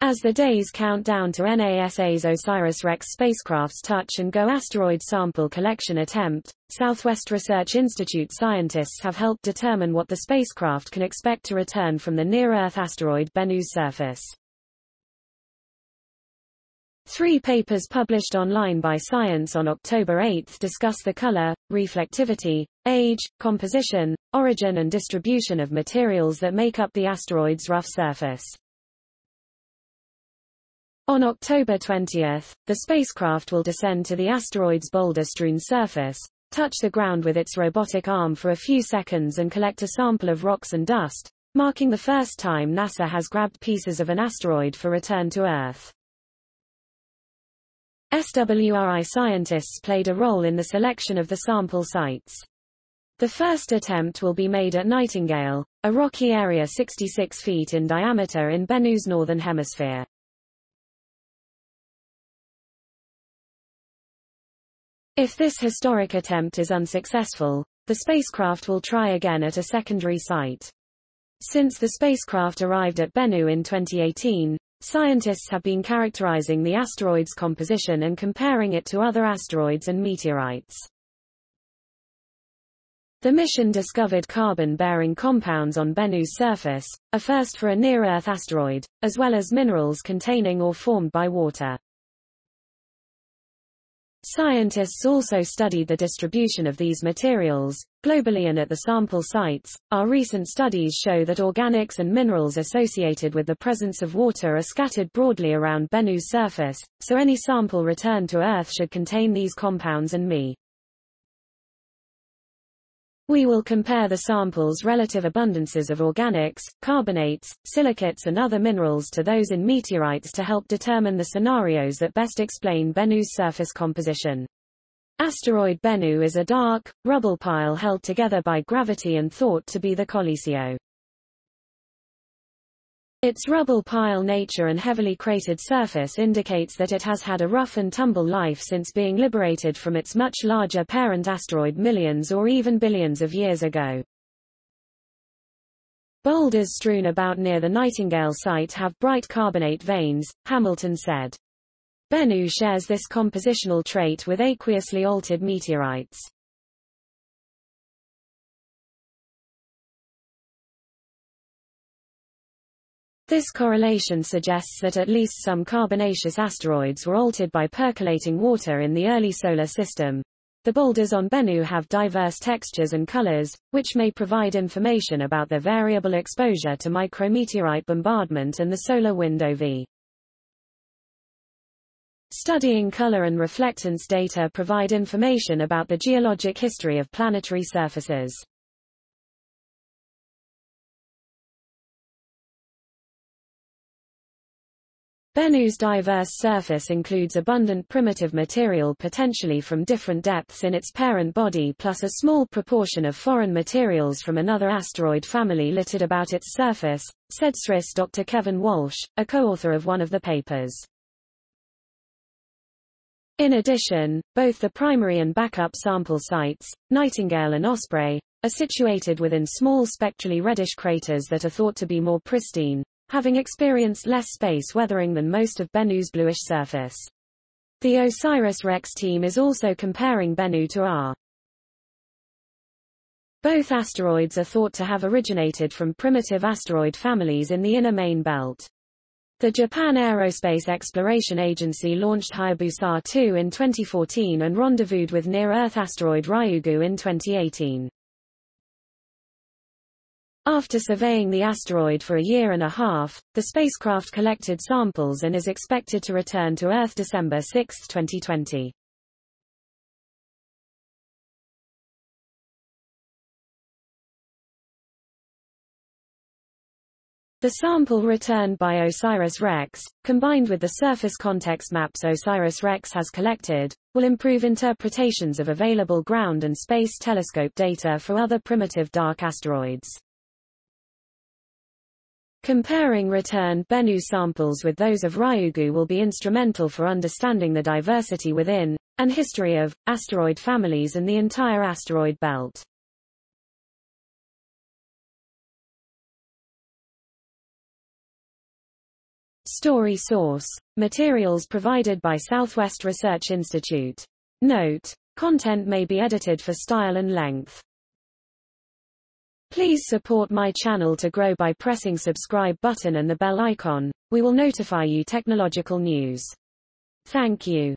As the days count down to NASA's OSIRIS-REx spacecraft's touch-and-go asteroid sample collection attempt, Southwest Research Institute scientists have helped determine what the spacecraft can expect to return from the near-Earth asteroid Bennu's surface. 3 papers published online by Science on October 8 discuss the color, reflectivity, age, composition, origin and distribution of materials that make up the asteroid's rough surface. On October 20, the spacecraft will descend to the asteroid's boulder-strewn surface, touch the ground with its robotic arm for a few seconds and collect a sample of rocks and dust, marking the first time NASA has grabbed pieces of an asteroid for return to Earth. SwRI scientists played a role in the selection of the sample sites. The first attempt will be made at Nightingale, a rocky area 66 feet in diameter in Bennu's northern hemisphere. If this historic attempt is unsuccessful, the spacecraft will try again at a secondary site. Since the spacecraft arrived at Bennu in 2018, scientists have been characterizing the asteroid's composition and comparing it to other asteroids and meteorites. The mission discovered carbon-bearing compounds on Bennu's surface, a first for a near-Earth asteroid, as well as minerals containing or formed by water. Scientists also studied the distribution of these materials, globally and at the sample sites. Our recent studies show that organics and minerals associated with the presence of water are scattered broadly around Bennu's surface, so any sample returned to Earth should contain these compounds and Me. We will compare the sample's relative abundances of organics, carbonates, silicates and other minerals to those in meteorites to help determine the scenarios that best explain Bennu's surface composition. Asteroid Bennu is a dark, rubble pile held together by gravity and thought to be the Coliseo. Its rubble pile nature and heavily cratered surface indicates that it has had a rough and tumble life since being liberated from its much larger parent asteroid millions or even billions of years ago. Boulders strewn about near the Nightingale site have bright carbonate veins, Hamilton said. Bennu shares this compositional trait with aqueously altered meteorites. This correlation suggests that at least some carbonaceous asteroids were altered by percolating water in the early solar system. The boulders on Bennu have diverse textures and colors, which may provide information about their variable exposure to micrometeorite bombardment and the solar wind OV. Studying color and reflectance data provide information about the geologic history of planetary surfaces. Bennu's diverse surface includes abundant primitive material potentially from different depths in its parent body plus a small proportion of foreign materials from another asteroid family littered about its surface, said SwRI's Dr. Kevin Walsh, a co-author of one of the papers. In addition, both the primary and backup sample sites, Nightingale and Osprey, are situated within small spectrally reddish craters that are thought to be more pristine, having experienced less space weathering than most of Bennu's bluish surface. The OSIRIS-REx team is also comparing Bennu to R. Both asteroids are thought to have originated from primitive asteroid families in the inner main belt. The Japan Aerospace Exploration Agency launched Hayabusa 2 in 2014 and rendezvoused with near-Earth asteroid Ryugu in 2018. After surveying the asteroid for a year and a half, the spacecraft collected samples and is expected to return to Earth December 6, 2020. The sample returned by OSIRIS-REx, combined with the surface context maps OSIRIS-REx has collected, will improve interpretations of available ground and space telescope data for other primitive dark asteroids. Comparing returned Bennu samples with those of Ryugu will be instrumental for understanding the diversity within, and history of, asteroid families and the entire asteroid belt. Story source. Materials provided by Southwest Research Institute. Note. Content may be edited for style and length. Please support my channel to grow by pressing subscribe button and the bell icon. We will notify you technological news. Thank you.